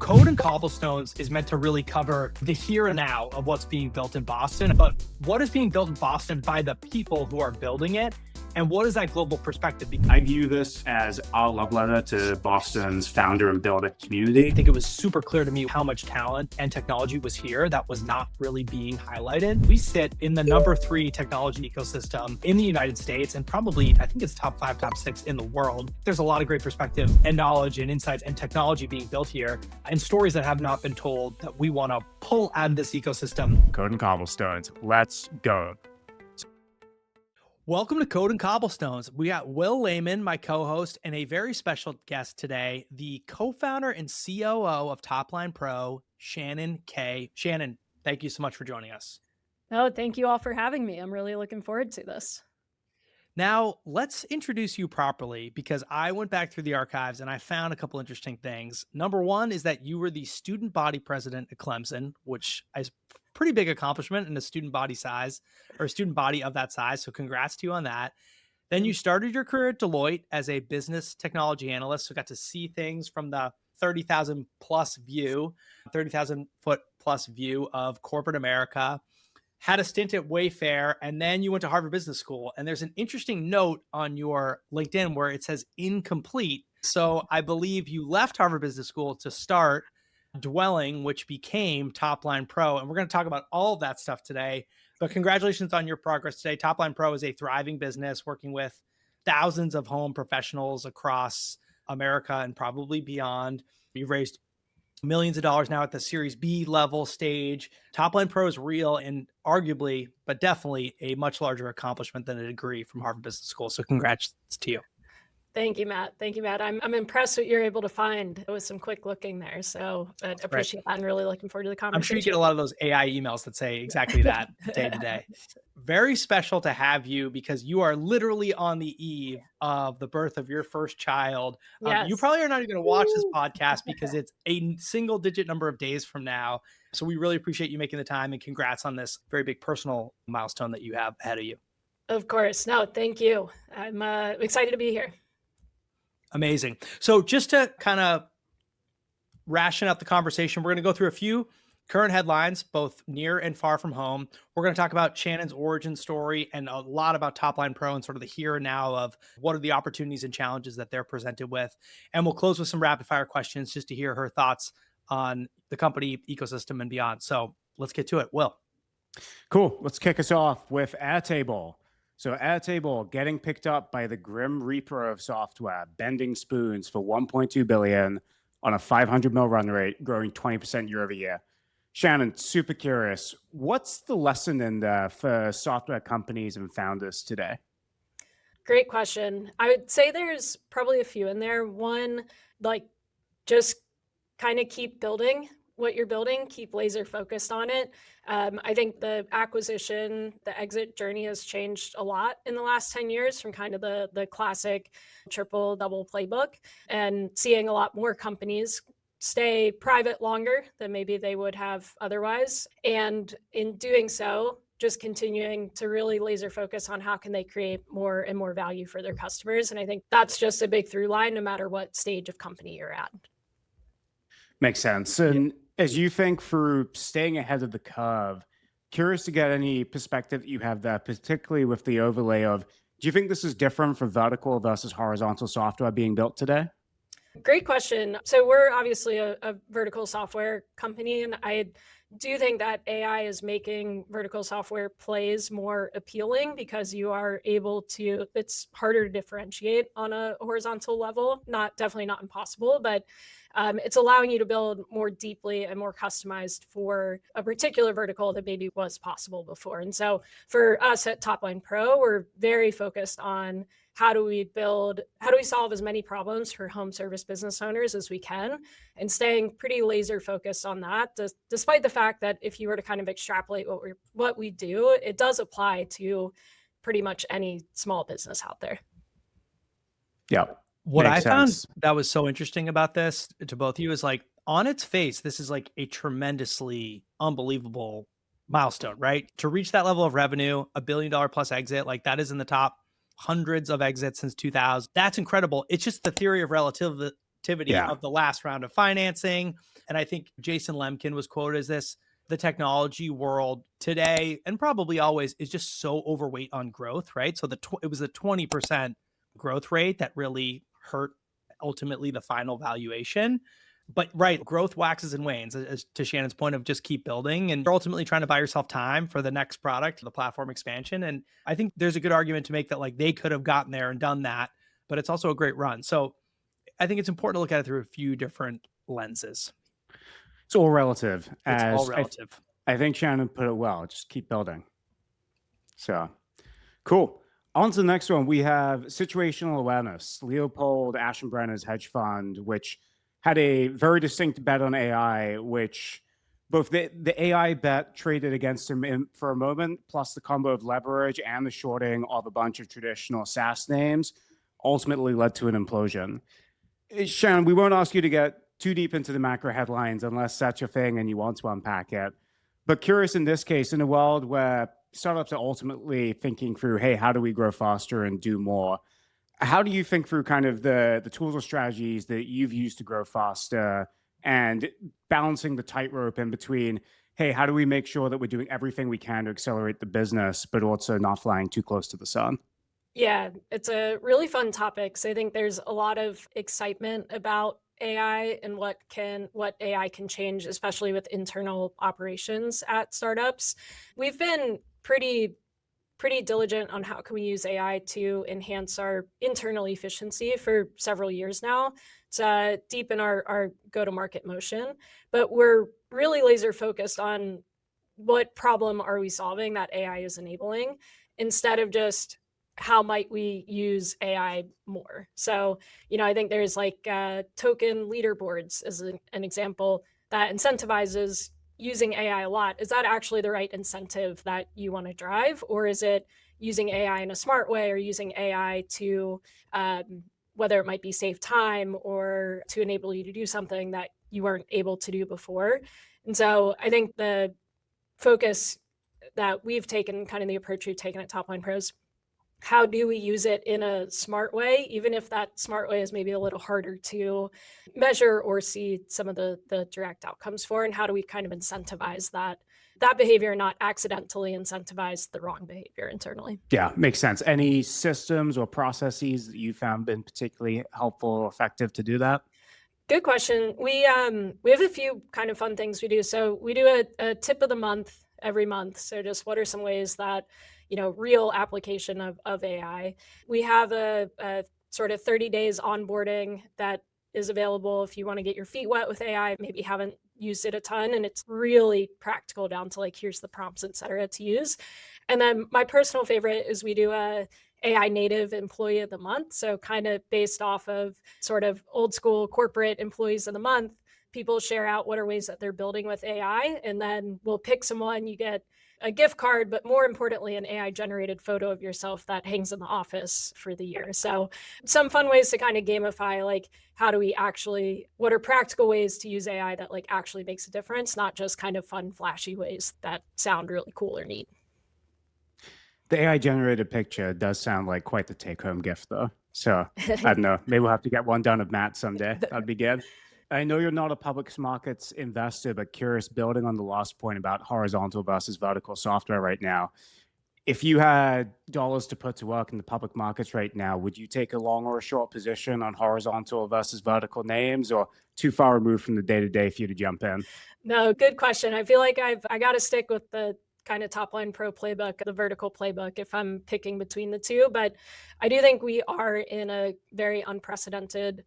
Code and Cobblestones is meant to really cover the here and now of what's being built in Boston, but what is being built in Boston by the people who are building it, and what is that global perspective? I view this as our love letter to Boston's founder and builder community. I think it was super clear to me how much talent and technology was here that was not really being highlighted. We sit in the number 3 technology ecosystem in the United States, and probably, I think it's top 5, top 6 in the world. There's a lot of great perspective and knowledge and insights and technology being built here, and stories that have not been told that we want to pull out of this ecosystem. Code and Cobblestones, let's go. Welcome to Code and Cobblestones. We got Will Lehmann, my co-host, and a very special guest today, the co-founder and COO of Topline Pro, Shannon K. Shannon, thank you so much for joining us. Oh, thank you all for having me. I'm really looking forward to this. Now, let's introduce you properly, because I went back through the archives and I found a couple interesting things. Number one is that you were the student body president at Clemson, which is a pretty big accomplishment in a student body size or a student body of that size. So congrats to you on that. Then you started your career at Deloitte as a business technology analyst. So got to see things from the 30,000 foot plus view of corporate America. Had a stint at Wayfair, and then you went to Harvard Business School. And there's an interesting note on your LinkedIn where it says incomplete. So I believe you left Harvard Business School to start Dwelling, which became Topline Pro. And we're going to talk about all of that stuff today. But congratulations on your progress today. Topline Pro is a thriving business working with thousands of home professionals across America and probably beyond. You've raised millions of dollars now at the Series B level stage. Topline Pro is real and arguably, but definitely a much larger accomplishment than a degree from Harvard Business School. So congrats to you. Thank you, Matt. Thank you, Matt. I'm impressed what you're able to find. It was some quick looking there. So I appreciate that and really looking forward to the conversation. I'm sure you get a lot of those AI emails that say exactly that day to day. Very special to have you because you are literally on the eve of the birth of your first child. Yes. You probably are not even going to watch this podcast because it's a single digit number of days from now. So we really appreciate you making the time, and congrats on this very big personal milestone that you have ahead of you. Of course. No, thank you. I'm excited to be here. Amazing. So just to kind of ration out the conversation, we're going to go through a few current headlines, both near and far from home. We're going to talk about Shannon's origin story and a lot about Topline Pro and sort of the here and now of what are the opportunities and challenges that they're presented with. And we'll close with some rapid fire questions just to hear her thoughts on the company ecosystem and beyond. So let's get to it. Will. Cool. Let's kick us off with Airtable. So Airtable getting picked up by the grim reaper of software, bending spoons for $1.2 billion on a 500 mil run rate, growing 20% year over year. Shannon, super curious, what's the lesson in there for software companies and founders today? Great question. I would say there's probably a few in there. One, just kind of keep building what you're building, keep laser focused on it. I think the exit journey has changed a lot in the last 10 years from kind of the classic triple, double playbook, and seeing a lot more companies stay private longer than maybe they would have otherwise. And in doing so, just continuing to really laser focus on how can they create more and more value for their customers. And I think that's just a big through line, no matter what stage of company you're at. Makes sense. And as you think through staying ahead of the curve, curious to get any perspective that you have there, particularly with the overlay of, do you think this is different for vertical versus horizontal software being built today? Great question. So we're obviously a vertical software company, and I do think that AI is making vertical software plays more appealing because you are able to, it's harder to differentiate on a horizontal level, definitely not impossible, but it's allowing you to build more deeply and more customized for a particular vertical that maybe was possible before. And so for us at Topline Pro, we're very focused on how do we solve as many problems for home service business owners as we can, and staying pretty laser focused on that, despite the fact that if you were to kind of extrapolate what we do, it does apply to pretty much any small business out there. Yeah. What I found that was so interesting about this to both of you is on its face, this is a tremendously unbelievable milestone, right? To reach that level of revenue, $1 billion plus exit, that is in the top hundreds of exits since 2000. That's incredible. It's just the theory of relativity activity of the last round of financing. And I think Jason Lemkin was quoted as this: the technology world today, and probably always, is just so overweight on growth, right? So it was the 20% growth rate that really hurt ultimately the final valuation. But right, growth waxes and wanes, as to Shannon's point of just keep building, and you're ultimately trying to buy yourself time for the next product, the platform expansion. And I think there's a good argument to make that like they could have gotten there and done that, but it's also a great run. So I think it's important to look at it through a few different lenses. It's all relative. It's all relative. I think Shannon put it well. Just keep building. So cool. On to the next one. We have situational awareness. Leopold Aschenbrenner's hedge fund, which had a very distinct bet on AI, which both the AI bet traded against him for a moment, plus the combo of leverage and the shorting of a bunch of traditional SaaS names ultimately led to an implosion. Shannon, we won't ask you to get too deep into the macro headlines unless that's your thing and you want to unpack it. But curious in this case, in a world where startups are ultimately thinking through, hey, how do we grow faster and do more? How do you think through kind of the tools or strategies that you've used to grow faster and balancing the tightrope in between, hey, how do we make sure that we're doing everything we can to accelerate the business, but also not flying too close to the sun? Yeah, it's a really fun topic. So I think there's a lot of excitement about AI and what AI can change, especially with internal operations at startups. We've been pretty diligent on how can we use AI to enhance our internal efficiency for several years now. It's deep in our go-to-market motion, but we're really laser focused on what problem are we solving that AI is enabling, instead of just how might we use AI more. So, I think there's like token leaderboards as an example that incentivizes using AI a lot. Is that actually the right incentive that you want to drive? Or is it using AI in a smart way, or using AI to, whether it might be save time or to enable you to do something that you weren't able to do before? And so I think the focus that we've taken, kind of the approach we've taken at Topline Pros, how do we use it in a smart way, even if that smart way is maybe a little harder to measure or see some of the direct outcomes for, and how do we kind of incentivize that behavior, not accidentally incentivize the wrong behavior internally? Yeah, makes sense. Any systems or processes that you found been particularly helpful or effective to do that? Good question. We have a few kind of fun things we do. So we do a tip of the month every month. So just what are some ways that, real application of AI. We have a sort of 30 days onboarding that is available if you want to get your feet wet with AI, maybe haven't used it a ton, and it's really practical down to like, here's the prompts, et cetera, to use. And then my personal favorite is we do a AI native employee of the month. So kind of based off of sort of old school corporate employees of the month, people share out what are ways that they're building with AI, and then we'll pick someone. You get a gift card, but more importantly, an AI generated photo of yourself that hangs in the office for the year. So some fun ways to kind of gamify, like what are practical ways to use AI that like actually makes a difference, not just kind of fun, flashy ways that sound really cool or neat. The AI generated picture does sound like quite the take home gift though. So I don't know, maybe we'll have to get one done of Matt someday. That'd be good. I know you're not a public markets investor, but curious, building on the last point about horizontal versus vertical software right now, if you had dollars to put to work in the public markets right now, would you take a long or a short position on horizontal versus vertical names, or too far removed from the day-to-day for you to jump in? No, good question. I feel like I got to stick with the kind of Topline Pro playbook, the vertical playbook, if I'm picking between the two. But I do think we are in a very unprecedented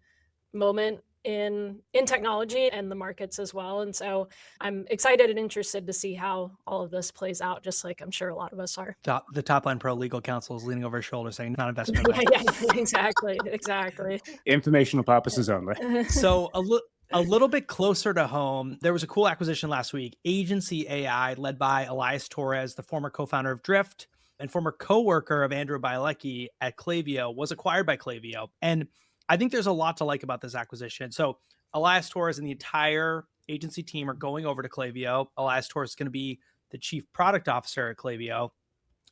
moment in technology and the markets as well. And so I'm excited and interested to see how all of this plays out, just like I'm sure a lot of us are. The Topline Pro legal counsel is leaning over his shoulder saying, not investment. Yeah, exactly. Informational purposes only. So a little bit closer to home, there was a cool acquisition last week, Agency AI, led by Elias Torres, the former co-founder of Drift and former co-worker of Andrew Bielecki at Klaviyo, was acquired by Klaviyo. And I think there's a lot to like about this acquisition. So Elias Torres and the entire agency team are going over to Klaviyo. Elias Torres is going to be the chief product officer at Klaviyo.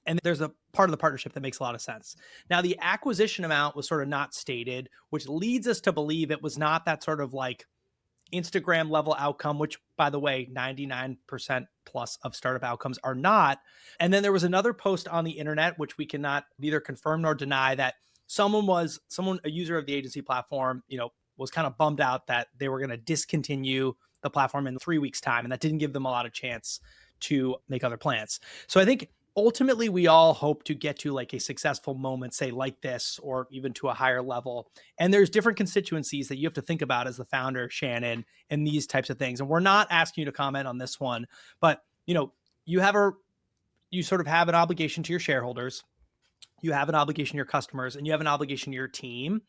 And there's a part of the partnership that makes a lot of sense. Now, the acquisition amount was sort of not stated, which leads us to believe it was not that sort of like Instagram level outcome, which, by the way, 99% plus of startup outcomes are not. And then there was another post on the internet, which we cannot neither confirm nor deny, that someone, a user of the agency platform, was kind of bummed out that they were going to discontinue the platform in 3 weeks' time. And that didn't give them a lot of chance to make other plans. So I think ultimately we all hope to get to like a successful moment, say like this, or even to a higher level. And there's different constituencies that you have to think about as the founder, Shannon, and these types of things. And we're not asking you to comment on this one, but you sort of have an obligation to your shareholders, you have an obligation to your customers, and you have an obligation to your team.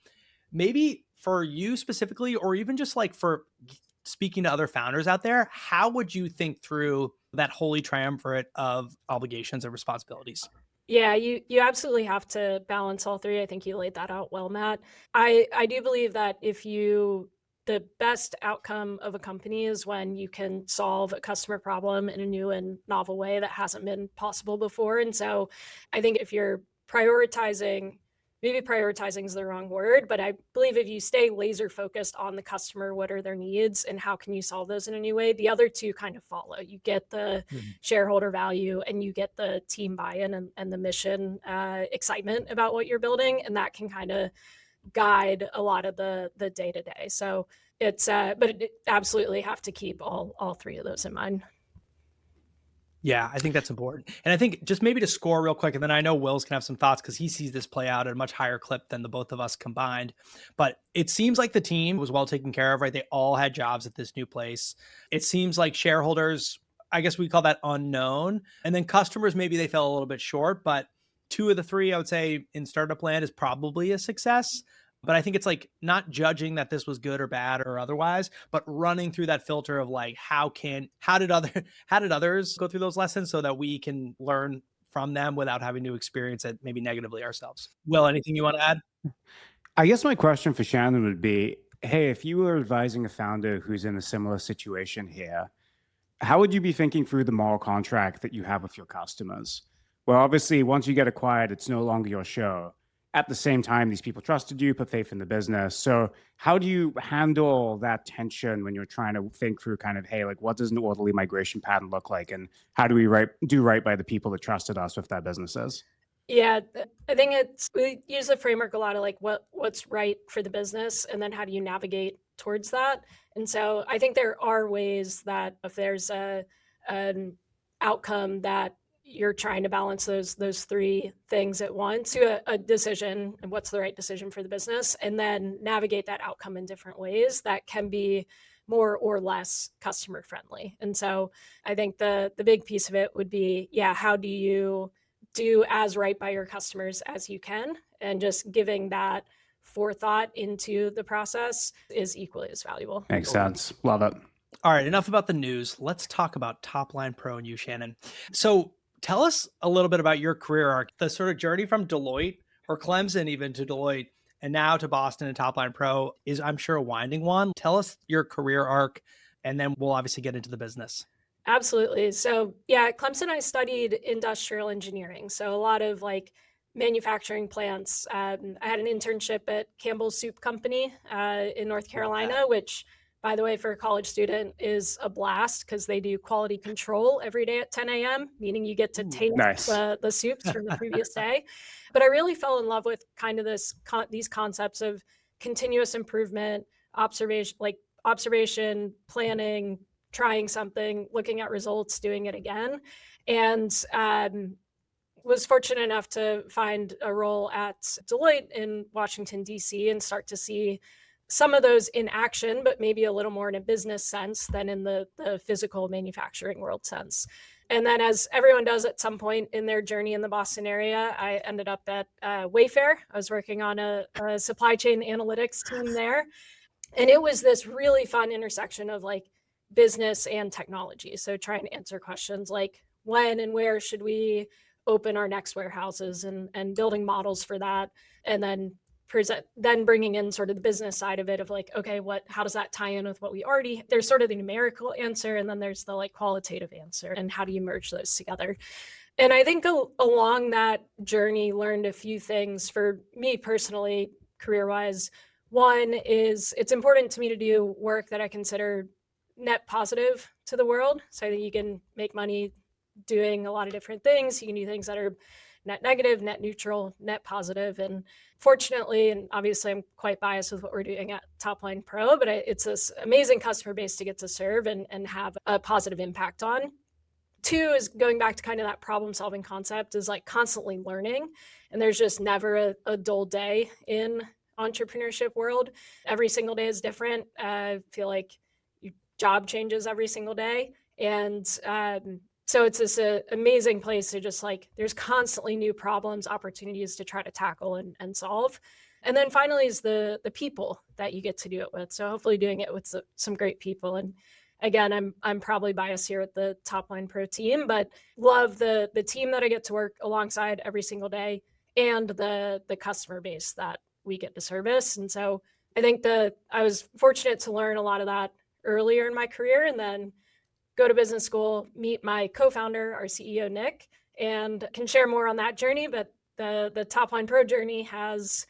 Maybe for you specifically, or even just like for speaking to other founders out there, how would you think through that holy triumvirate of obligations and responsibilities? Yeah, you absolutely have to balance all three. I think you laid that out well, Matt. I do believe that the best outcome of a company is when you can solve a customer problem in a new and novel way that hasn't been possible before. And so I think if you're prioritizing, maybe prioritizing is the wrong word, but I believe if you stay laser focused on the customer, what are their needs and how can you solve those in a new way, the other two kind of follow. You get the shareholder value and you get the team buy-in and the mission excitement about what you're building. And that can kind of guide a lot of the day-to-day. So it's, but it absolutely have to keep all three of those in mind. Yeah, I think that's important. And I think just maybe to score real quick, and then I know Will's can have some thoughts because he sees this play out at a much higher clip than the both of us combined. But it seems like the team was well taken care of, right? They all had jobs at this new place. It seems like shareholders, I guess we call that unknown. And then customers, maybe they fell a little bit short, but 2 of the 3, I would say in startup land is probably a success. But I think it's like not judging that this was good or bad or otherwise, but running through that filter of like, how did others go through those lessons so that we can learn from them without having to experience it maybe negatively ourselves. Will, anything you want to add? I guess my question for Shannon would be, hey, if you were advising a founder who's in a similar situation here, how would you be thinking through the moral contract that you have with your customers? Well, obviously, once you get acquired, it's no longer your show. At the same time, these people trusted you, put faith in the business. So how do you handle that tension when you're trying to think through kind of, hey, like what does an orderly migration pattern look like? And how do we do right by the people that trusted us with that businesses? Yeah, I think we use the framework a lot of like what's right for the business and then how do you navigate towards that. And so I think there are ways that if there's an outcome that you're trying to balance those 3 things at once to a decision and what's the right decision for the business, and then navigate that outcome in different ways that can be more or less customer friendly. And so I think the big piece of it would be, how do you do as right by your customers as you can? And just giving that forethought into the process is equally as valuable. Makes sense. Love it. All right, enough about the news. Let's talk about Topline Pro and you, Shannon. So tell us a little bit about your career arc, the sort of journey from Deloitte or Clemson even to Deloitte and now to Boston and Topline Pro is, I'm sure, a winding one. Tell us your career arc, and then we'll obviously get into the business. Absolutely. So at Clemson, I studied industrial engineering. So a lot of like manufacturing plants. I had an internship at Campbell's Soup Company in North Carolina, which, by the way, for a college student is a blast because they do quality control every day at 10 a.m., meaning you get to taste the soups from the previous day. But I really fell in love with kind of these concepts of continuous improvement, observation, planning, trying something, looking at results, doing it again. And was fortunate enough to find a role at Deloitte in Washington, D.C. and start to see some of those in action, but maybe a little more in a business sense than in the physical manufacturing world sense. And then as everyone does at some point in their journey in the Boston area, I ended up at Wayfair. I was working on a supply chain analytics team there. And it was this really fun intersection of like business and technology. So trying to answer questions like when and where should we open our next warehouses and building models for that. And then bringing in sort of the business side of it of like, okay, how does that tie in with what we already, there's sort of the numerical answer. And then there's the like qualitative answer and how do you merge those together? And I think along that journey, learned a few things for me personally, career-wise. One is it's important to me to do work that I consider net positive to the world. So I think you can make money doing a lot of different things. You can do things that are net negative, net neutral, net positive. And fortunately, and obviously I'm quite biased with what we're doing at Topline Pro, but it's this amazing customer base to get to serve and have a positive impact on. Two is going back to kind of that problem solving concept is like constantly learning. And there's just never a dull day in entrepreneurship world. Every single day is different. I feel like your job changes every single day. And so it's this amazing place to just like, there's constantly new problems, opportunities to try to tackle and solve. And then finally is the people that you get to do it with. So hopefully doing it with some great people. And again, I'm probably biased here with the Topline Pro team, but love the team that I get to work alongside every single day and the customer base that we get to service. And so I think I was fortunate to learn a lot of that earlier in my career and then go to business school, meet my co-founder, our CEO, Nick, and can share more on that journey. But the Topline Pro journey has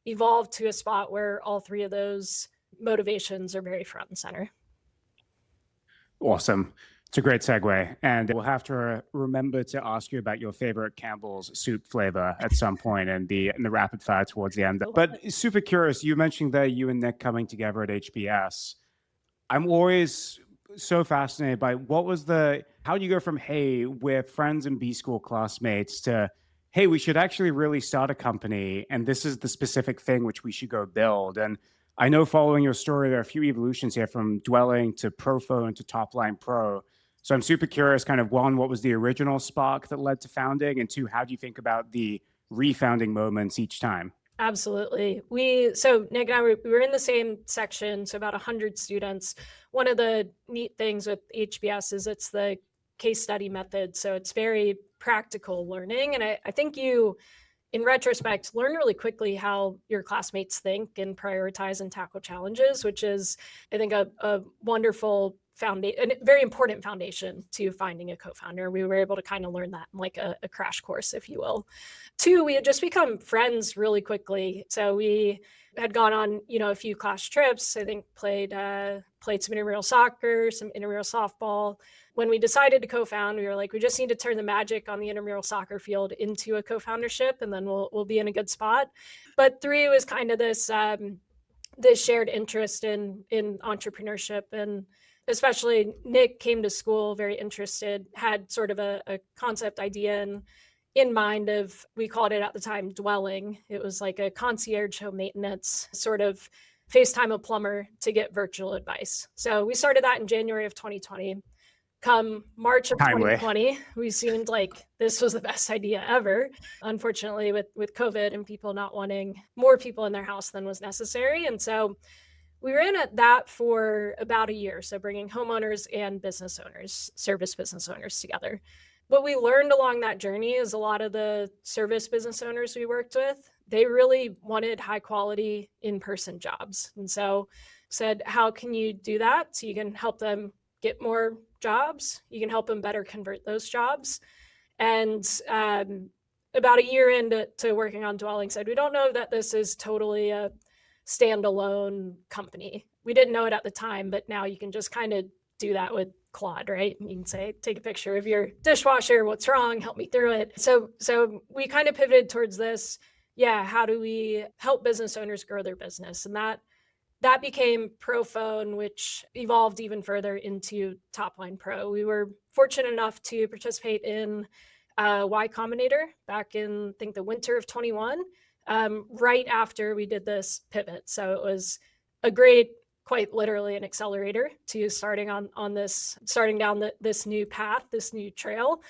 evolved to a spot where all three of those motivations are very front and center. Awesome. It's a great segue. And we'll have to remember to ask you about your favorite Campbell's soup flavor at some point in the rapid fire towards the end. But super curious, you mentioned that you and Nick coming together at HBS. I'm always so fascinated by how do you go from, hey, we're friends and B school classmates to, hey, we should actually really start a company and this is the specific thing which we should go build. And I know following your story, there are a few evolutions here from Dwelling to ProFo and to Topline Pro. So I'm super curious, kind of one, what was the original spark that led to founding? And two, how do you think about the refounding moments each time? Absolutely. So Nick and I, we were in the same section, so about 100 students. One of the neat things with HBS is it's the case study method. So it's very practical learning. And I think you, in retrospect, learn really quickly how your classmates think and prioritize and tackle challenges, which is, I think, a wonderful foundation, a very important foundation to finding a co-founder. We were able to kind of learn that in like a crash course, if you will. Two, we had just become friends really quickly. So we had gone on, a few class trips. I think played some intramural soccer, some intramural softball. When we decided to co-found, we were like, we just need to turn the magic on the intramural soccer field into a co-foundership, and then we'll be in a good spot. But three was kind of this shared interest in entrepreneurship, and especially Nick came to school very interested, had sort of a concept idea in mind of, we called it at the time Dwelling. It was like a concierge home maintenance, sort of FaceTime a plumber to get virtual advice. So we started that in January of 2020. Come March of 2020, we seemed like this was the best idea ever. Unfortunately, with COVID and people not wanting more people in their house than was necessary. And so we were in at that for about a year. So bringing homeowners and business owners, service business owners together. What we learned along that journey is a lot of the service business owners we worked with, they really wanted high quality in-person jobs. And so said, how can you do that? So you can help them get more jobs. You can help them better convert those jobs. And about a year into working on Dwelling, said, we don't know that this is totally a standalone company. We didn't know it at the time, but now you can just kind of do that with Claude, right? You can say, take a picture of your dishwasher, what's wrong, help me through it. So we kind of pivoted towards this, how do we help business owners grow their business? And that became ProFo, which evolved even further into Topline Pro. We were fortunate enough to participate in Y Combinator back in, I think, the winter of 21, right after we did this pivot. So it was a great, quite literally an accelerator to starting down this new path, this new trail.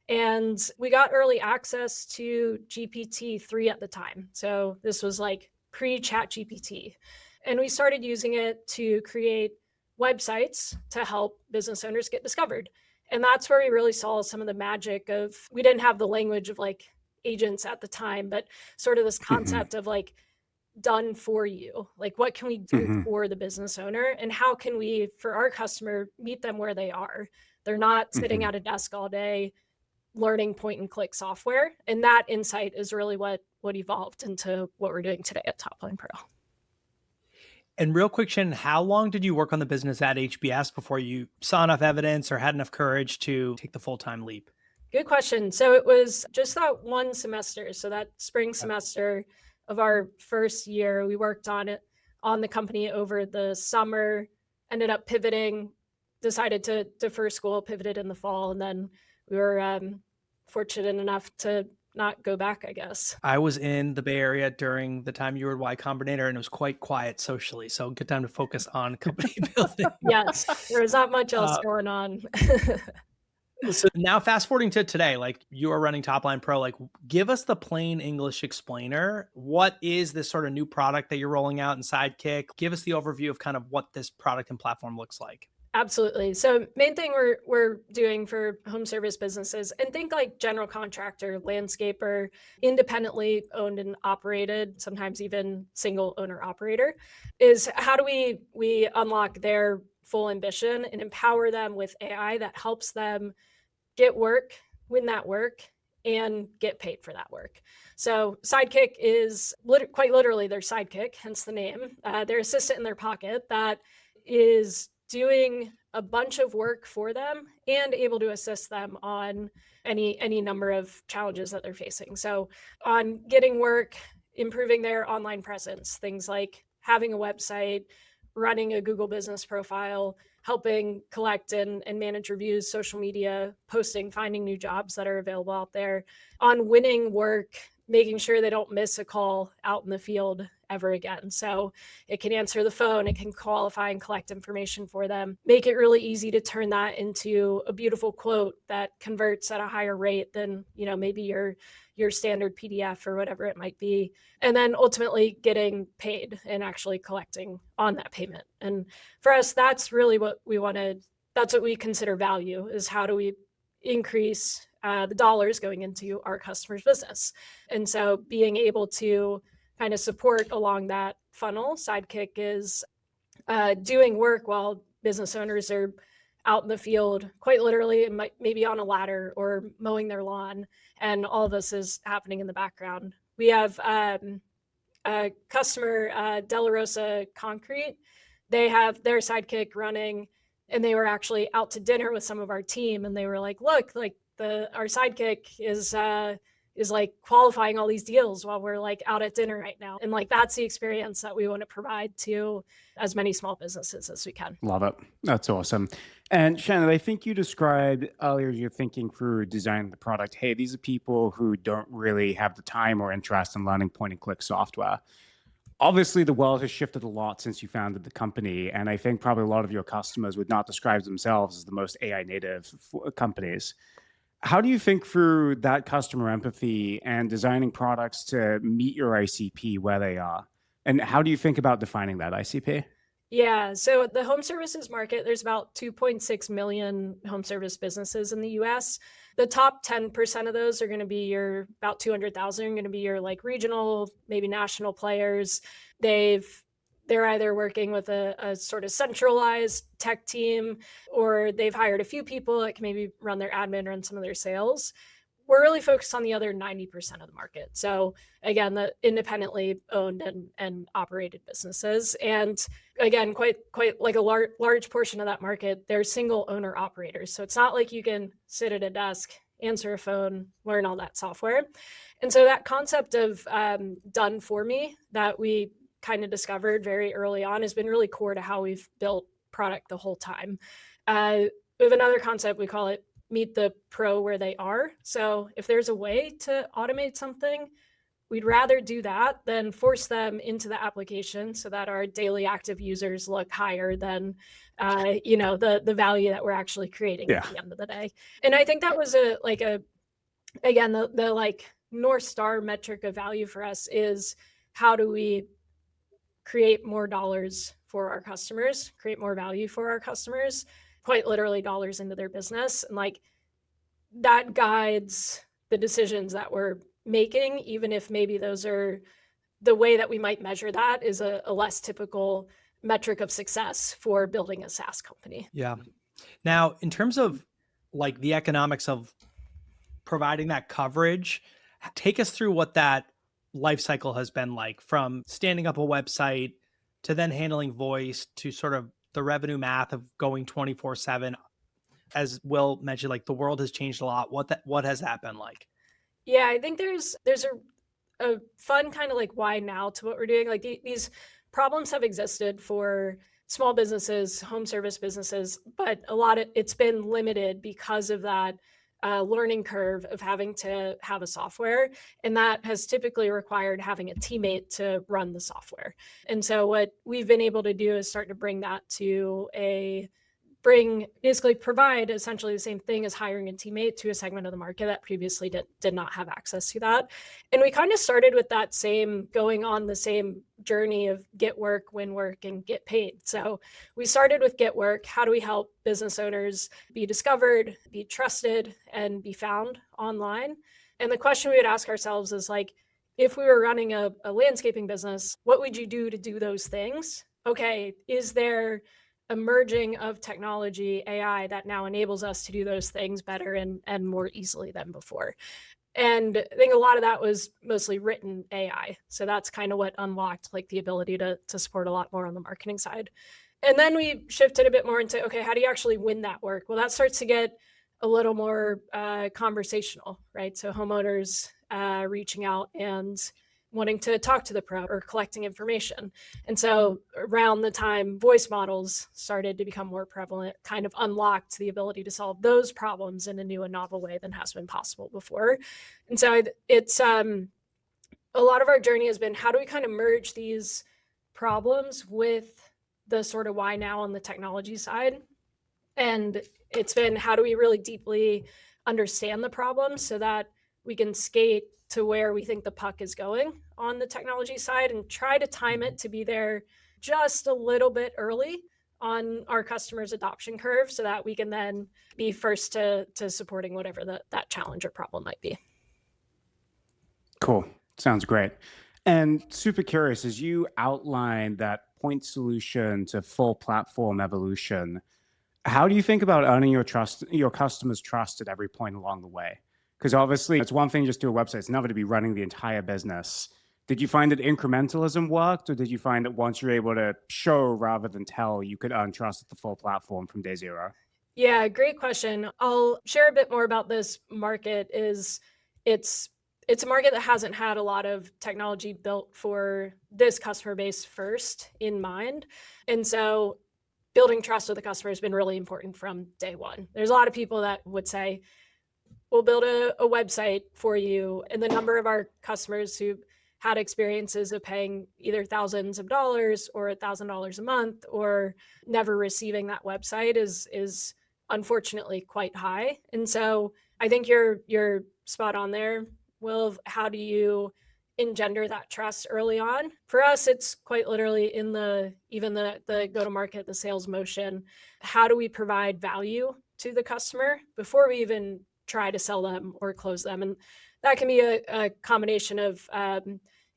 And we got early access to GPT-3 at the time. So this was like pre-Chat GPT. And we started using it to create websites to help business owners get discovered. And that's where we really saw some of the magic of, we didn't have the language of like agents at the time, but sort of this concept of like done for you. Like, what can we do for the business owner? And how can we, for our customer, meet them where they are? They're not sitting at a desk all day learning point and click software. And that insight is really what evolved into what we're doing today at Topline Pro. And real quick, Shannon, how long did you work on the business at HBS before you saw enough evidence or had enough courage to take the full-time leap? Good question. So it was just that one semester. So that spring semester of our first year, we worked on it, on the company over the summer, ended up pivoting, decided to defer school, pivoted in the fall. And then we were fortunate enough to not go back, I guess. I was in the Bay Area during the time you were at Y Combinator, and it was quite quiet socially. So good time to focus on company building. Yes, there was not much else going on. So now fast forwarding to today, like you are running Topline Pro, like give us the plain English explainer. What is this sort of new product that you're rolling out in Sidekick? Give us the overview of kind of what this product and platform looks like. Absolutely. So main thing we're doing for home service businesses, and think like general contractor, landscaper, independently owned and operated, sometimes even single owner operator, is how do we unlock their full ambition and empower them with AI that helps them get work, win that work, and get paid for that work. So Sidekick is quite literally their sidekick, hence the name, their assistant in their pocket that is doing a bunch of work for them and able to assist them on any number of challenges that they're facing. So on getting work, improving their online presence, things like having a website, running a Google business profile, helping collect and manage reviews, social media, posting, finding new jobs that are available out there. On winning work, making sure they don't miss a call out in the field ever again. So it can answer the phone, it can qualify and collect information for them, make it really easy to turn that into a beautiful quote that converts at a higher rate than, maybe your standard PDF or whatever it might be. And then ultimately getting paid and actually collecting on that payment. And for us, that's really what we wanted. That's what we consider value, is how do we increase the dollars going into our customer's business. And so being able to kind of support along that funnel, Sidekick is doing work while business owners are out in the field, quite literally, maybe on a ladder or mowing their lawn. And all of this is happening in the background. We have a customer, De La Rosa Concrete. They have their Sidekick running, and they were actually out to dinner with some of our team. And they were like, look, like our Sidekick is like qualifying all these deals while we're like out at dinner right now. And like, that's the experience that we want to provide to as many small businesses as we can. Love it. That's awesome. And Shannon, I think you described earlier you're thinking through designing the product. Hey, these are people who don't really have the time or interest in learning point and click software. Obviously, the world has shifted a lot since you founded the company. And I think probably a lot of your customers would not describe themselves as the most AI native companies. How do you think through that customer empathy and designing products to meet your ICP where they are? And how do you think about defining that ICP? Yeah, so the home services market, there's about 2.6 million home service businesses in the US. The top 10% of those are going to be about 200,000 are going to be your like regional, maybe national players. They're either working with a sort of centralized tech team, or they've hired a few people that can maybe run their admin, run some of their sales. We're really focused on the other 90% of the market. So again, the independently owned and operated businesses. And again, quite like a large portion of that market, they're single owner operators. So it's not like you can sit at a desk, answer a phone, learn all that software. And so that concept of done for me that we kind of discovered very early on has been really core to how we've built product the whole time. We have another concept, we call it meet the pro where they are. So if there's a way to automate something, we'd rather do that than force them into the application so that our daily active users look higher than the value that we're actually creating at the end of the day. And I think that was the North Star metric of value for us is how do we create more dollars for our customers, create more value for our customers, quite literally dollars into their business. And like that guides the decisions that we're making, even if maybe those are the way that we might measure that is a less typical metric of success for building a SaaS company. Yeah. Now, in terms of like the economics of providing that coverage. Take us through what that life cycle has been like, from standing up a website to then handling voice to sort of the revenue math of going 24/7. As Will mentioned, like the world has changed a lot. What has that been like? Yeah, I think there's a fun kind of like why now to what we're doing. Like these problems have existed for small businesses, home service businesses, but it's been limited because of that learning curve of having to have a software. And that has typically required having a teammate to run the software. And so what we've been able to do is start to bring that to basically provide essentially the same thing as hiring a teammate to a segment of the market that previously did not have access to that. And we kind of started with that going on the same journey of get work, win work, and get paid. So we started with get work. How do we help business owners be discovered, be trusted, and be found online? And the question we would ask ourselves is like, if we were running a landscaping business, what would you do to do those things? Okay, is there a merging of technology, AI, that now enables us to do those things better and more easily than before? And I think a lot of that was mostly written AI. So that's kind of what unlocked like the ability to support a lot more on the marketing side. And then we shifted a bit more into, okay, how do you actually win that work? Well, that starts to get a little more conversational, right? So homeowners reaching out and wanting to talk to the pro or collecting information. And so around the time voice models started to become more prevalent, kind of unlocked the ability to solve those problems in a new and novel way than has been possible before. And so it's a lot of our journey has been, how do we kind of merge these problems with the sort of why now on the technology side? And it's been, how do we really deeply understand the problem so that we can skate to where we think the puck is going on the technology side and try to time it to be there just a little bit early on our customers' adoption curve so that we can then be first to supporting whatever that challenge or problem might be. Cool. Sounds great. And super curious, as you outline that point solution to full platform evolution, how do you think about earning your customers' trust at every point along the way? Because obviously it's one thing just to do a website, it's never to be running the entire business. Did you find that incrementalism worked, or did you find that once you're able to show rather than tell, you could earn trust at the full platform from day zero? Yeah, great question. I'll share a bit more about this market. It's a market that hasn't had a lot of technology built for this customer base first in mind. And so building trust with the customer has been really important from day one. There's a lot of people that would say, we'll build a website for you. And the number of our customers who had experiences of paying either thousands of dollars or $1,000 a month or never receiving that website is unfortunately quite high. And so I think you're spot on there, Will. How do you engender that trust early on? For us, it's quite literally in the go-to-market, the sales motion. How do we provide value to the customer before we even try to sell them or close them? And that can be a combination of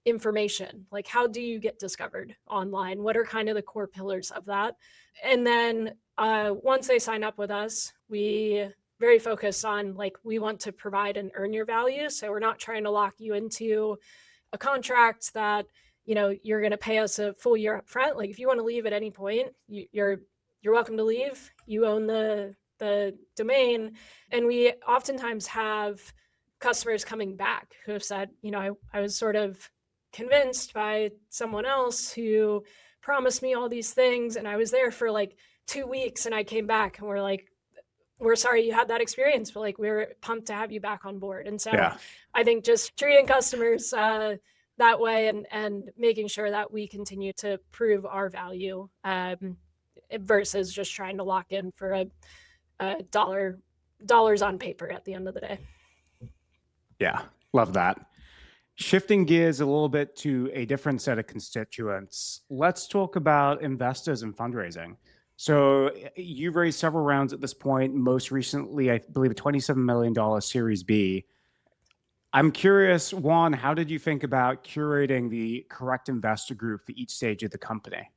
information, like how do you get discovered online? What are kind of the core pillars of that? And then once they sign up with us, we very focused on like, we want to provide and earn your value. So we're not trying to lock you into a contract that, you're going to pay us a full year up front. Like if you want to leave at any point, you're welcome to leave. You own the domain. And we oftentimes have customers coming back who have said, I was sort of convinced by someone else who promised me all these things. And I was there for like 2 weeks and I came back and we're like, we're sorry you had that experience, but like, we're pumped to have you back on board. And so yeah. I think just treating customers that way and making sure that we continue to prove our value versus just trying to lock in for a dollars on paper at the end of the day. Yeah, love that. Shifting gears a little bit to a different set of constituents, let's talk about investors and fundraising. So you've raised several rounds at this point, most recently, I believe, a $27 million Series B. I'm curious, Juan, how did you think about curating the correct investor group for each stage of the company?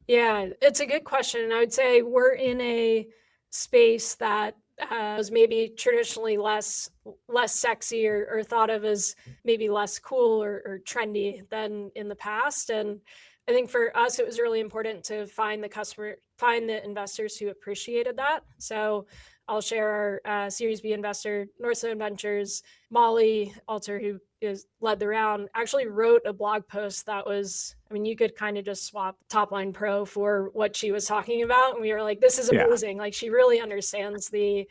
Yeah, it's a good question. And I would say we're in a space that was maybe traditionally less sexy or thought of as maybe less cool or trendy than in the past. And I think for us, it was really important to find the investors who appreciated that. So I'll share our Series B investor, Northstone Ventures. Molly Alter, who led the round, actually wrote a blog post that was, I mean, you could kind of just swap Topline Pro for what she was talking about. And we were like, this is amazing. Like, she really understands the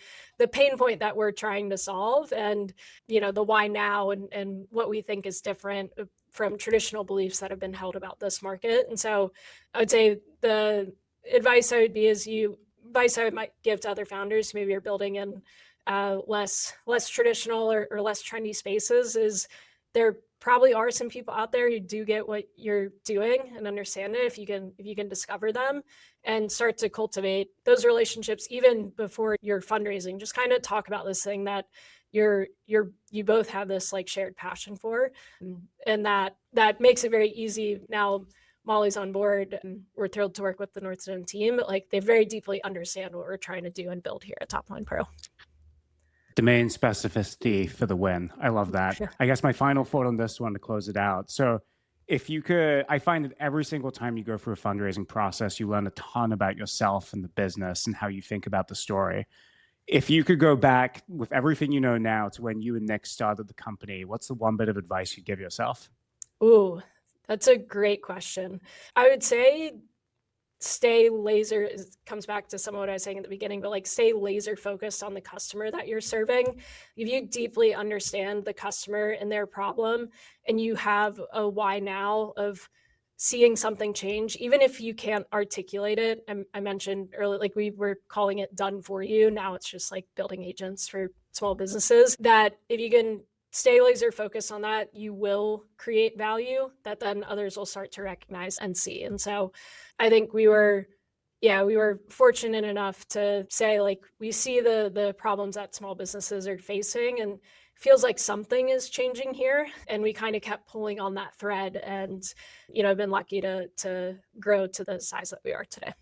pain point that we're trying to solve, and, you know, the why now and what we think is different from traditional beliefs that have been held about this market. And so I would say the advice I might give to other founders who maybe are building in less traditional or less trendy spaces is there probably are some people out there who do get what you're doing and understand it if you can discover them and start to cultivate those relationships even before you're fundraising. Just kind of talk about this thing that you both have this like shared passion for, and that makes it very easy. Now Molly's on board and we're thrilled to work with the Northstone team, but like they very deeply understand what we're trying to do and build here at Topline Pro. Domain specificity for the win. I love that. Sure. I guess my final thought on this one to close it out. So if you could, I find that every single time you go through a fundraising process, you learn a ton about yourself and the business and how you think about the story. If you could go back with everything you know now to when you and Nick started the company, what's the one bit of advice you'd give yourself? Ooh, that's a great question. I would say stay laser, it comes back to some of what I was saying at the beginning, but like stay laser focused on the customer that you're serving. If you deeply understand the customer and their problem, and you have a why now of seeing something change, even if you can't articulate it. I mentioned earlier, like we were calling it done for you. Now it's just like building agents for small businesses, that if you can stay laser focused on that, you will create value that then others will start to recognize and see. And so I think we were fortunate enough to say, like, we see the problems that small businesses are facing and feels like something is changing here. And we kind of kept pulling on that thread, and, you know, I've been lucky to grow to the size that we are today.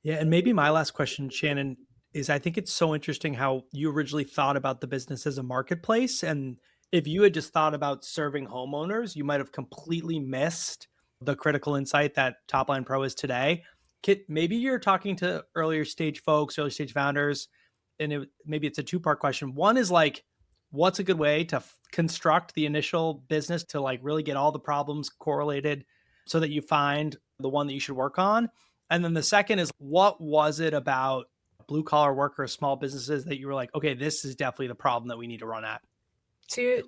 Yeah. And maybe my last question, Shannon, is I think it's so interesting how you originally thought about the business as a marketplace. And if you had just thought about serving homeowners, you might have completely missed the critical insight that Topline Pro is today. Maybe you're talking to early stage founders, and maybe it's a two-part question. One is like, what's a good way to construct the initial business to like really get all the problems correlated so that you find the one that you should work on? And then the second is, what was it about blue collar workers, small businesses that you were like, okay, this is definitely the problem that we need to run at?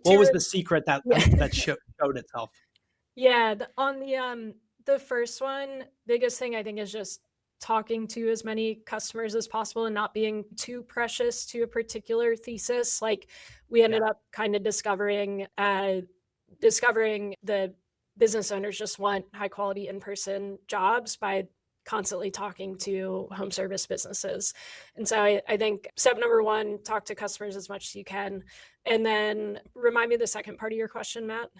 What was the secret that showed itself? Yeah, on the first one, biggest thing I think is just talking to as many customers as possible and not being too precious to a particular thesis. Like, we ended up kind of discovering the business owners just want high quality in-person jobs by constantly talking to home service businesses. And so I think step number one, talk to customers as much as you can. And then remind me the second part of your question, Matt.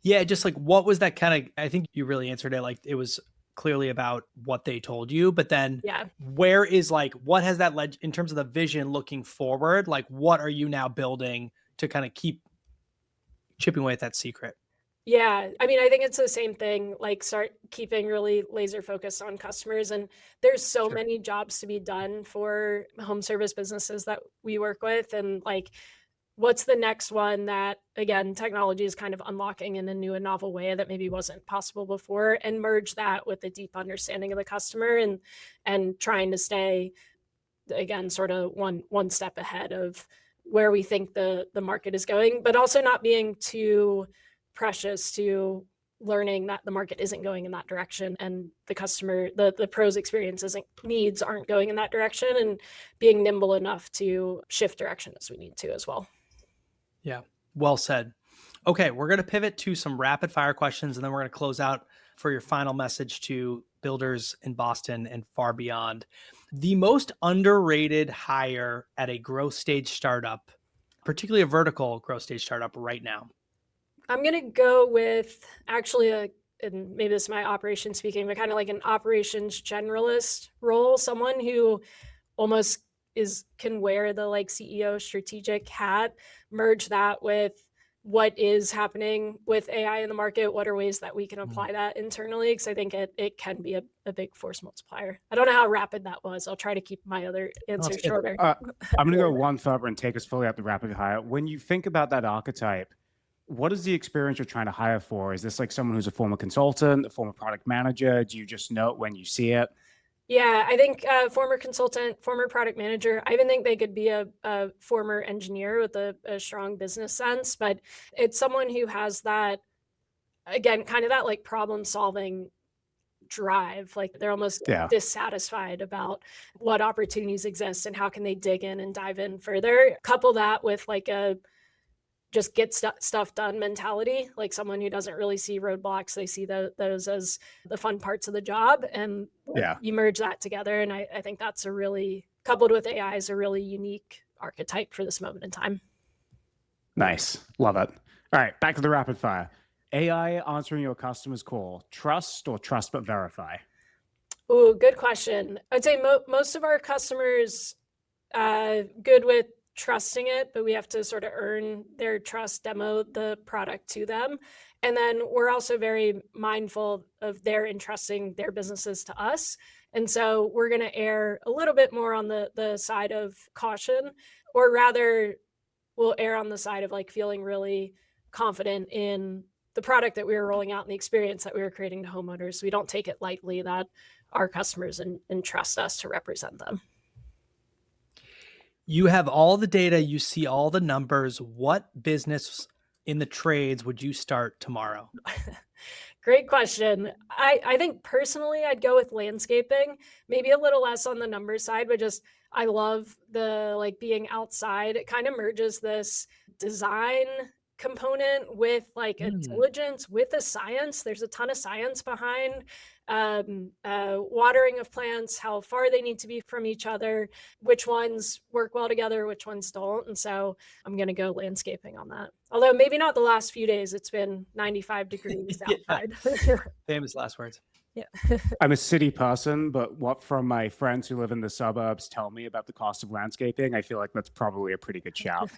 Yeah, just like, what was that kind of, I think you really answered it. Like, it was clearly about what they told you, but then where is like, what has that led in terms of the vision looking forward? Like, what are you now building to kind of keep chipping away at that secret? Yeah, I mean, I think it's the same thing, like start keeping really laser focused on customers. And there's so many jobs to be done for home service businesses that we work with. And like, what's the next one that, again, technology is kind of unlocking in a new and novel way that maybe wasn't possible before, and merge that with a deep understanding of the customer and trying to stay, again, sort of one step ahead of where we think the market is going, but also not being too precious to learning that the market isn't going in that direction and the customer, the pros needs aren't going in that direction, and being nimble enough to shift direction as we need to as well. Yeah, well said. Okay, we're going to pivot to some rapid fire questions, and then we're going to close out for your final message to builders in Boston and far beyond. The most underrated hire at a growth stage startup, particularly a vertical growth stage startup right now? I'm going to go with actually and maybe this is my operations speaking, but kind of like an operations generalist role, someone who almost can wear the like CEO strategic hat, merge that with what is happening with AI in the market. What are ways that we can apply that internally? Because I think it can be a big force multiplier. I don't know how rapid that was. I'll try to keep my other answers shorter. I'm going to go one further and take us fully up the rapid hire. When you think about that archetype, what is the experience you're trying to hire for? Is this like someone who's a former consultant, a former product manager? Do you just know it when you see it? Yeah, I think former consultant, former product manager. I even think they could be a former engineer with a strong business sense, but it's someone who has that, again, kind of that like problem solving drive. Like they're almost dissatisfied about what opportunities exist and how can they dig in and dive in further. Couple that with like a just get stuff done mentality, like someone who doesn't really see roadblocks. They see those as the fun parts of the job, and you merge that together. And I think that's a really, coupled with AI, is a really unique archetype for this moment in time. Nice. Love it. All right, back to the rapid fire. AI answering your customer's call, trust or trust but verify? Oh, good question. I'd say most of our customers good with trusting it, but we have to sort of earn their trust, demo the product to them. And then we're also very mindful of their entrusting their businesses to us. And so we're going to err a little bit more on the side of caution, or rather we'll err on the side of like feeling really confident in the product that we were rolling out and the experience that we were creating to homeowners. So we don't take it lightly that our customers entrust us to represent them. You have all the data, you see all the numbers. What business in the trades would you start tomorrow? Great question. I think personally, I'd go with landscaping, maybe a little less on the numbers side, but just, I love the like being outside. It kind of merges this design component with like intelligence, with the science. There's a ton of science behind watering of plants, how far they need to be from each other, which ones work well together, which ones don't. And so I'm going to go landscaping on that. Although maybe not the last few days. It's been 95 degrees outside. Famous last words. Yeah. I'm a city person, but what from my friends who live in the suburbs tell me about the cost of landscaping, I feel like that's probably a pretty good shout.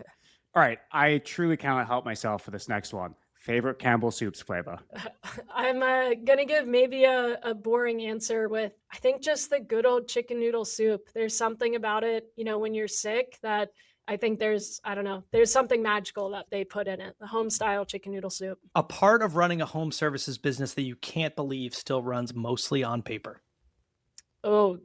All right. I truly cannot help myself for this next one. Favorite Campbell Soup's flavor? I'm going to give maybe a boring answer with, I think, just the good old chicken noodle soup. There's something about it, you know, when you're sick that I think there's something magical that they put in it. The home style chicken noodle soup. A part of running a home services business that you can't believe still runs mostly on paper. Oh,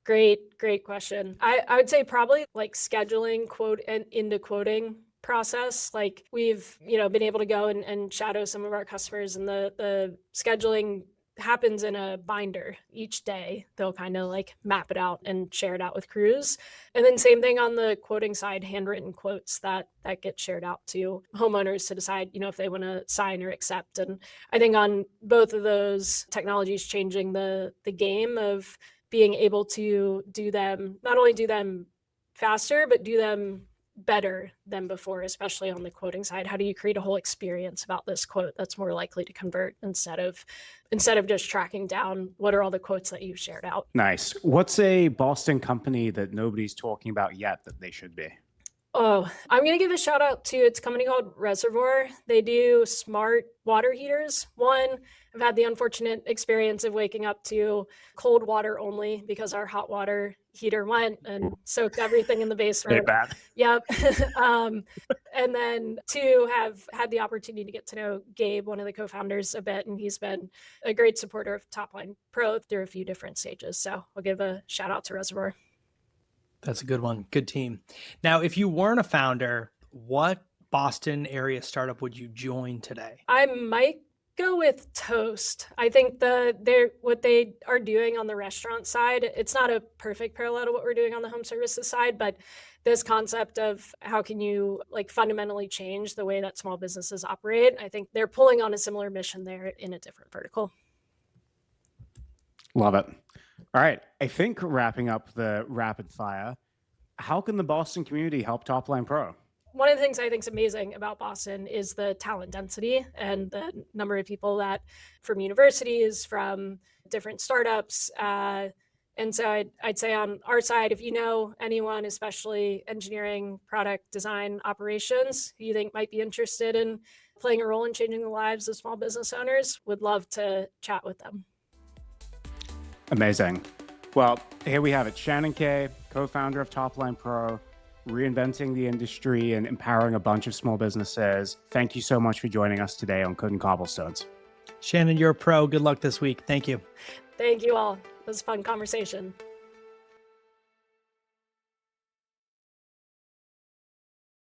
great question. I would say probably like scheduling quote and into quoting process. Like we've, been able to go and shadow some of our customers, and the scheduling happens in a binder each day. They'll kind of like map it out and share it out with crews. And then same thing on the quoting side, handwritten quotes that get shared out to homeowners to decide, if they want to sign or accept. And I think on both of those, technologies changing the game of being able to do them, not only do them faster, but do them better than before, especially on the quoting side. How do you create a whole experience about this quote that's more likely to convert instead of just tracking down what are all the quotes that you've shared out? Nice. What's a Boston company that nobody's talking about yet that they should be? Oh, I'm going to give a shout out to, it's a company called Reservoir. They do smart water heaters. One, I've had the unfortunate experience of waking up to cold water only because our hot water heater went and soaked everything in the basement. Bad. Yep. And then two, have had the opportunity to get to know Gabe, one of the co-founders, a bit, and he's been a great supporter of Topline Pro through a few different stages. So I'll give a shout out to Reservoir. That's a good one. Good team. Now, if you weren't a founder, what Boston area startup would you join today? I might go with Toast. I think what they are doing on the restaurant side, it's not a perfect parallel to what we're doing on the home services side, but this concept of how can you like fundamentally change the way that small businesses operate, I think they're pulling on a similar mission there in a different vertical. Love it. All right. I think wrapping up the rapid fire, how can the Boston community help Topline Pro? One of the things I think is amazing about Boston is the talent density and the number of people that from universities, from different startups, And so I'd say on our side, if you know anyone, especially engineering, product design, operations, who you think might be interested in playing a role in changing the lives of small business owners, would love to chat with them. Amazing. Well, here we have it. Shannon Kay, co-founder of Topline Pro, reinventing the industry and empowering a bunch of small businesses. Thank you so much for joining us today on Code and Cobblestones. Shannon, you're a pro. Good luck this week. Thank you. Thank you all. It was a fun conversation.